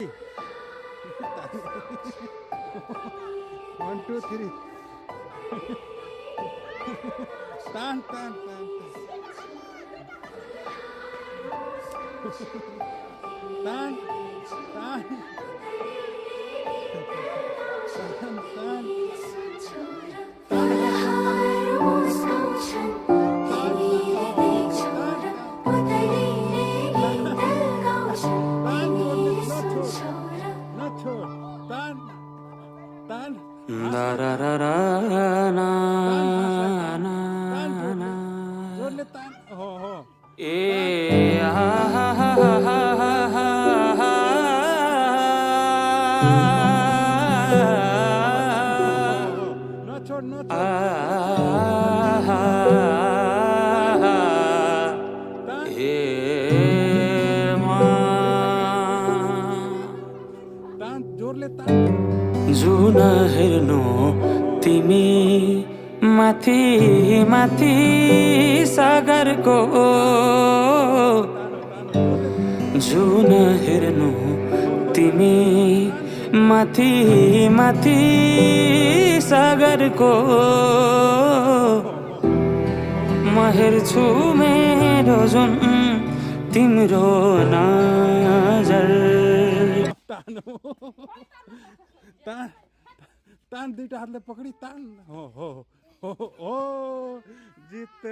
1 2 3 तान तान तान तान तान तान Da da da da na na na. जोडले तान हो हो Ha ha ha ha ha ha. नछोड नछोड तान जोडले तान जुन हेर्नु तिमी माथि माथि सागरको जुन हेर्नु तिमी माथि माथि सागरको म हेर्छु मेरो जुन तिम्रो नजर तान तान तान दुईटा हातले पकडी तान हो हो हो हो जित